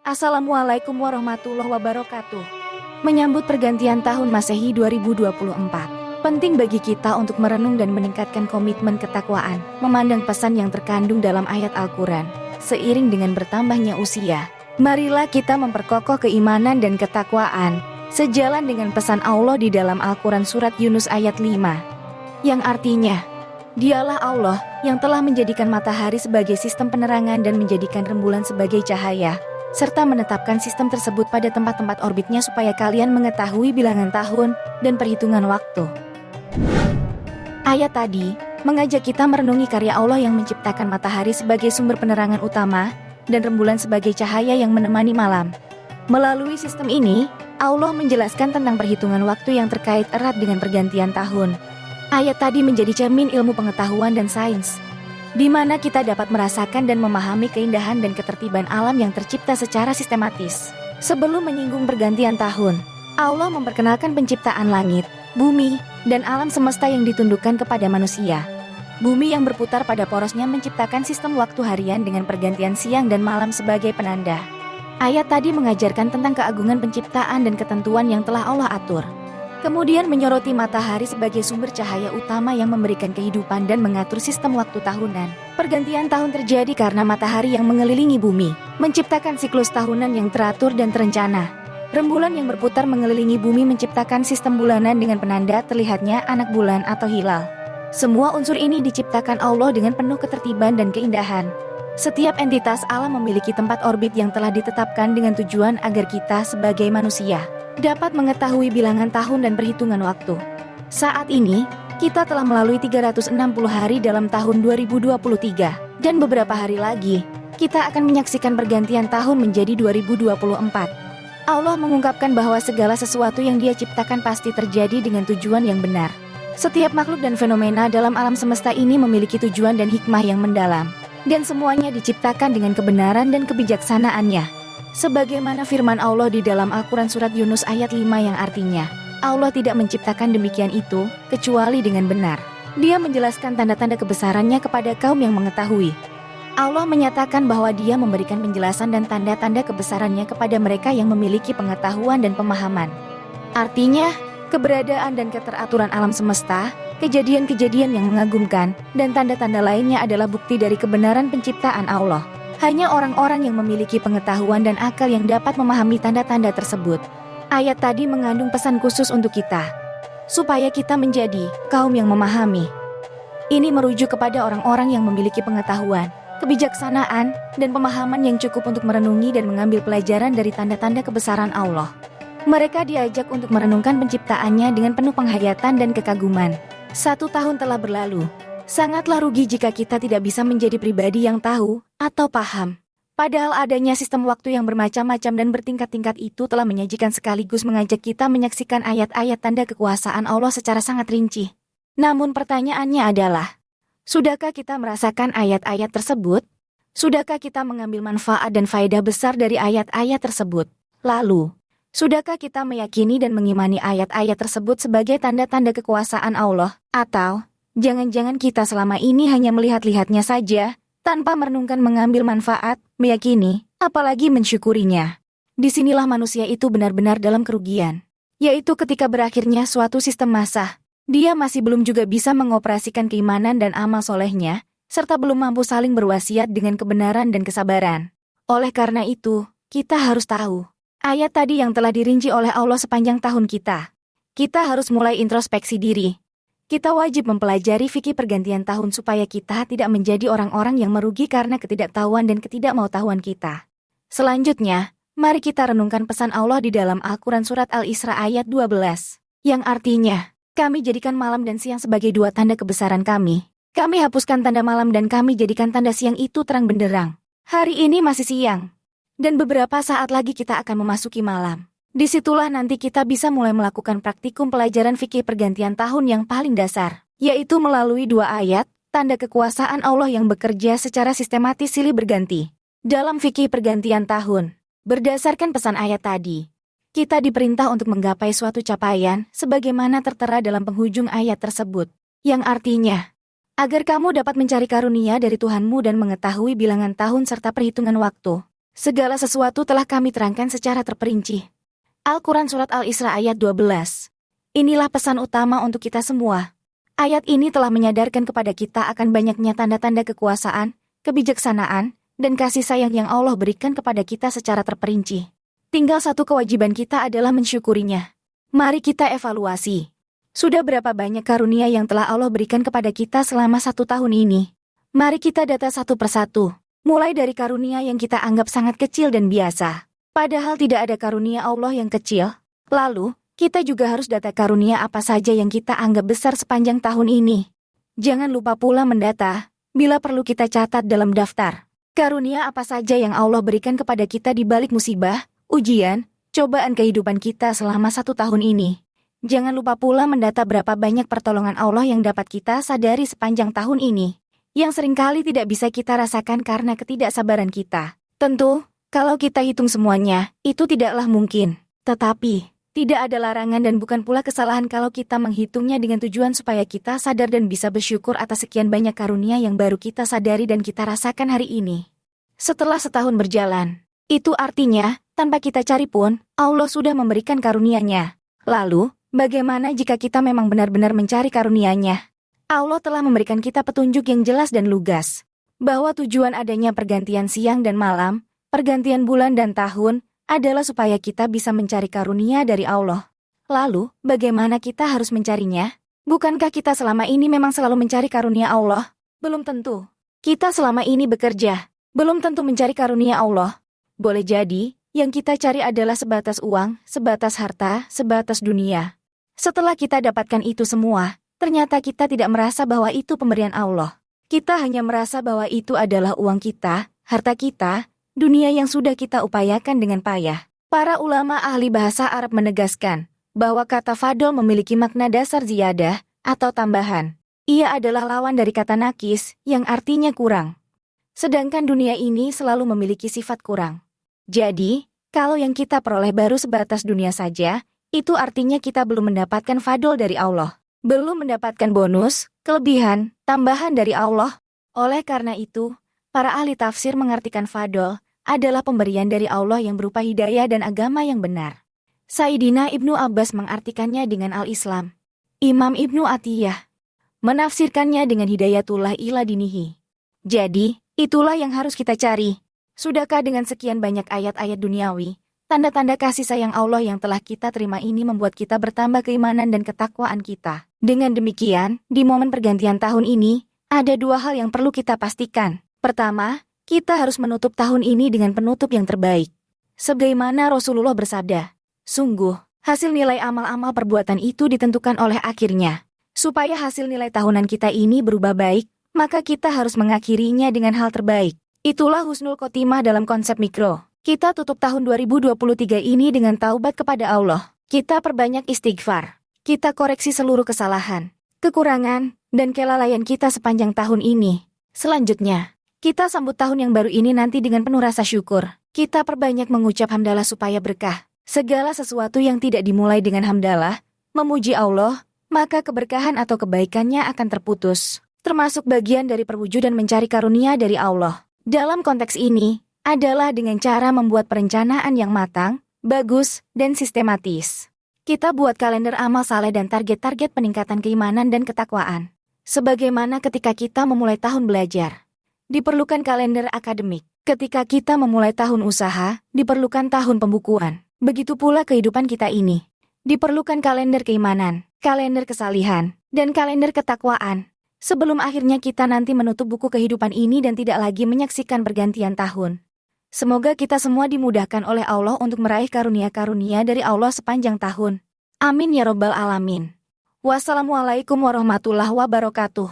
Assalamualaikum warahmatullahi wabarakatuh. Menyambut pergantian tahun Masehi 2024, penting bagi kita untuk merenung dan meningkatkan komitmen ketakwaan, memandang pesan yang terkandung dalam ayat Al-Quran. Seiring dengan bertambahnya usia, marilah kita memperkokoh keimanan dan ketakwaan, sejalan dengan pesan Allah di dalam Al-Quran surat Yunus ayat 5, yang artinya, Dialah Allah yang telah menjadikan matahari sebagai sistem penerangan dan menjadikan rembulan sebagai cahaya, serta menetapkan sistem tersebut pada tempat-tempat orbitnya supaya kalian mengetahui bilangan tahun dan perhitungan waktu. Ayat tadi mengajak kita merenungi karya Allah yang menciptakan matahari sebagai sumber penerangan utama dan rembulan sebagai cahaya yang menemani malam. Melalui sistem ini, Allah menjelaskan tentang perhitungan waktu yang terkait erat dengan pergantian tahun. Ayat tadi menjadi cermin ilmu pengetahuan dan sains, di mana kita dapat merasakan dan memahami keindahan dan ketertiban alam yang tercipta secara sistematis. Sebelum menyinggung pergantian tahun, Allah memperkenalkan penciptaan langit, bumi, dan alam semesta yang ditundukkan kepada manusia. Bumi yang berputar pada porosnya menciptakan sistem waktu harian dengan pergantian siang dan malam sebagai penanda. Ayat tadi mengajarkan tentang keagungan penciptaan dan ketentuan yang telah Allah atur. Kemudian menyoroti matahari sebagai sumber cahaya utama yang memberikan kehidupan dan mengatur sistem waktu tahunan. Pergantian tahun terjadi karena matahari yang mengelilingi bumi, menciptakan siklus tahunan yang teratur dan terencana. Rembulan yang berputar mengelilingi bumi menciptakan sistem bulanan dengan penanda terlihatnya anak bulan atau hilal. Semua unsur ini diciptakan Allah dengan penuh ketertiban dan keindahan. Setiap entitas alam memiliki tempat orbit yang telah ditetapkan dengan tujuan agar kita sebagai manusia dapat mengetahui bilangan tahun dan perhitungan waktu. Saat ini, kita telah melalui 360 hari dalam tahun 2023, dan beberapa hari lagi, kita akan menyaksikan pergantian tahun menjadi 2024. Allah mengungkapkan bahwa segala sesuatu yang Dia ciptakan pasti terjadi dengan tujuan yang benar. Setiap makhluk dan fenomena dalam alam semesta ini memiliki tujuan dan hikmah yang mendalam, dan semuanya diciptakan dengan kebenaran dan kebijaksanaannya. Sebagaimana firman Allah di dalam Al-Quran surat Yunus ayat 5 yang artinya, Allah tidak menciptakan demikian itu, kecuali dengan benar. Dia menjelaskan tanda-tanda kebesarannya kepada kaum yang mengetahui. Allah menyatakan bahwa Dia memberikan penjelasan dan tanda-tanda kebesarannya kepada mereka yang memiliki pengetahuan dan pemahaman. Artinya, keberadaan dan keteraturan alam semesta, kejadian-kejadian yang mengagumkan, dan tanda-tanda lainnya adalah bukti dari kebenaran penciptaan Allah. Hanya orang-orang yang memiliki pengetahuan dan akal yang dapat memahami tanda-tanda tersebut. Ayat tadi mengandung pesan khusus untuk kita, supaya kita menjadi kaum yang memahami. Ini merujuk kepada orang-orang yang memiliki pengetahuan, kebijaksanaan, dan pemahaman yang cukup untuk merenungi dan mengambil pelajaran dari tanda-tanda kebesaran Allah. Mereka diajak untuk merenungkan penciptaannya dengan penuh penghayatan dan kekaguman. 1 tahun telah berlalu. Sangatlah rugi jika kita tidak bisa menjadi pribadi yang tahu atau paham. Padahal adanya sistem waktu yang bermacam-macam dan bertingkat-tingkat itu telah menyajikan sekaligus mengajak kita menyaksikan ayat-ayat tanda kekuasaan Allah secara sangat rinci. Namun pertanyaannya adalah, sudahkah kita merasakan ayat-ayat tersebut? Sudahkah kita mengambil manfaat dan faedah besar dari ayat-ayat tersebut? Lalu, sudahkah kita meyakini dan mengimani ayat-ayat tersebut sebagai tanda-tanda kekuasaan Allah? Atau jangan-jangan kita selama ini hanya melihat-lihatnya saja, tanpa merenungkan mengambil manfaat, meyakini, apalagi mensyukurinya. Disinilah manusia itu benar-benar dalam kerugian, yaitu ketika berakhirnya suatu sistem masa. Dia masih belum juga bisa mengoperasikan keimanan dan amal solehnya, serta belum mampu saling berwasiat dengan kebenaran dan kesabaran. Oleh karena itu, kita harus tahu ayat tadi yang telah dirinci oleh Allah sepanjang tahun kita. Kita harus mulai introspeksi diri. Kita wajib mempelajari fikih pergantian tahun supaya kita tidak menjadi orang-orang yang merugi karena ketidaktahuan dan ketidakmautahuan kita. Selanjutnya, mari kita renungkan pesan Allah di dalam Al-Quran surat Al-Isra ayat 12, yang artinya, kami jadikan malam dan siang sebagai 2 tanda kebesaran kami. Kami hapuskan tanda malam dan kami jadikan tanda siang itu terang benderang. Hari ini masih siang, dan beberapa saat lagi kita akan memasuki malam. Disitulah nanti kita bisa mulai melakukan praktikum pelajaran fikih pergantian tahun yang paling dasar, yaitu melalui 2 ayat, tanda kekuasaan Allah yang bekerja secara sistematis silih berganti. Dalam fikih pergantian tahun, berdasarkan pesan ayat tadi, kita diperintah untuk menggapai suatu capaian sebagaimana tertera dalam penghujung ayat tersebut, yang artinya, agar kamu dapat mencari karunia dari Tuhanmu dan mengetahui bilangan tahun serta perhitungan waktu. Segala sesuatu telah kami terangkan secara terperinci. Al-Quran Surat Al-Isra ayat 12. Inilah pesan utama untuk kita semua. Ayat ini telah menyadarkan kepada kita akan banyaknya tanda-tanda kekuasaan, kebijaksanaan, dan kasih sayang yang Allah berikan kepada kita secara terperinci. Tinggal satu kewajiban kita adalah mensyukurinya. Mari kita evaluasi. Sudah berapa banyak karunia yang telah Allah berikan kepada kita selama 1 tahun ini? Mari kita data satu persatu. Mulai dari karunia yang kita anggap sangat kecil dan biasa. Padahal tidak ada karunia Allah yang kecil. Lalu, kita juga harus data karunia apa saja yang kita anggap besar sepanjang tahun ini. Jangan lupa pula mendata, bila perlu kita catat dalam daftar. Karunia apa saja yang Allah berikan kepada kita di balik musibah, ujian, cobaan kehidupan kita selama 1 tahun ini. Jangan lupa pula mendata berapa banyak pertolongan Allah yang dapat kita sadari sepanjang tahun ini, yang seringkali tidak bisa kita rasakan karena ketidaksabaran kita. Tentu, kalau kita hitung semuanya, itu tidaklah mungkin. Tetapi, tidak ada larangan dan bukan pula kesalahan kalau kita menghitungnya dengan tujuan supaya kita sadar dan bisa bersyukur atas sekian banyak karunia yang baru kita sadari dan kita rasakan hari ini. Setelah setahun berjalan, itu artinya, tanpa kita cari pun, Allah sudah memberikan karunia-Nya. Lalu, bagaimana jika kita memang benar-benar mencari karunia-Nya? Allah telah memberikan kita petunjuk yang jelas dan lugas, bahwa tujuan adanya pergantian siang dan malam, pergantian bulan dan tahun, adalah supaya kita bisa mencari karunia dari Allah. Lalu, bagaimana kita harus mencarinya? Bukankah kita selama ini memang selalu mencari karunia Allah? Belum tentu. Kita selama ini bekerja, belum tentu mencari karunia Allah. Boleh jadi, yang kita cari adalah sebatas uang, sebatas harta, sebatas dunia. Setelah kita dapatkan itu semua, ternyata kita tidak merasa bahwa itu pemberian Allah. Kita hanya merasa bahwa itu adalah uang kita, harta kita, dunia yang sudah kita upayakan dengan payah. Para ulama ahli bahasa Arab menegaskan bahwa kata fadol memiliki makna dasar ziyadah atau tambahan. Ia adalah lawan dari kata nakis yang artinya kurang. Sedangkan dunia ini selalu memiliki sifat kurang. Jadi, kalau yang kita peroleh baru sebatas dunia saja, itu artinya kita belum mendapatkan fadol dari Allah. Belum mendapatkan bonus, kelebihan, tambahan dari Allah. Oleh karena itu, para ahli tafsir mengartikan fadol adalah pemberian dari Allah yang berupa hidayah dan agama yang benar. Sayyidina Ibnu Abbas mengartikannya dengan al-Islam. Imam Ibnu Atiyah menafsirkannya dengan hidayatullah ila dinihi. Jadi, itulah yang harus kita cari. Sudahkah dengan sekian banyak ayat-ayat duniawi, tanda-tanda kasih sayang Allah yang telah kita terima ini membuat kita bertambah keimanan dan ketakwaan kita? Dengan demikian, di momen pergantian tahun ini, ada 2 hal yang perlu kita pastikan. Pertama, kita harus menutup tahun ini dengan penutup yang terbaik. Sebagaimana Rasulullah bersabda, sungguh, hasil nilai amal-amal perbuatan itu ditentukan oleh akhirnya. Supaya hasil nilai tahunan kita ini berubah baik, maka kita harus mengakhirinya dengan hal terbaik. Itulah husnul khotimah dalam konsep mikro. Kita tutup tahun 2023 ini dengan taubat kepada Allah. Kita perbanyak istighfar. Kita koreksi seluruh kesalahan, kekurangan, dan kelalaian kita sepanjang tahun ini. Selanjutnya, kita sambut tahun yang baru ini nanti dengan penuh rasa syukur. Kita perbanyak mengucap hamdalah supaya berkah. Segala sesuatu yang tidak dimulai dengan hamdalah, memuji Allah, maka keberkahan atau kebaikannya akan terputus. Termasuk bagian dari perwujudan mencari karunia dari Allah. Dalam konteks ini, adalah dengan cara membuat perencanaan yang matang, bagus, dan sistematis. Kita buat kalender amal saleh dan target-target peningkatan keimanan dan ketakwaan. Sebagaimana ketika kita memulai tahun belajar, diperlukan kalender akademik. Ketika kita memulai tahun usaha, diperlukan tahun pembukuan. Begitu pula kehidupan kita ini. Diperlukan kalender keimanan, kalender kesalihan, dan kalender ketakwaan. Sebelum akhirnya kita nanti menutup buku kehidupan ini dan tidak lagi menyaksikan pergantian tahun. Semoga kita semua dimudahkan oleh Allah untuk meraih karunia-karunia dari Allah sepanjang tahun. Amin ya robbal alamin. Wassalamualaikum warahmatullahi wabarakatuh.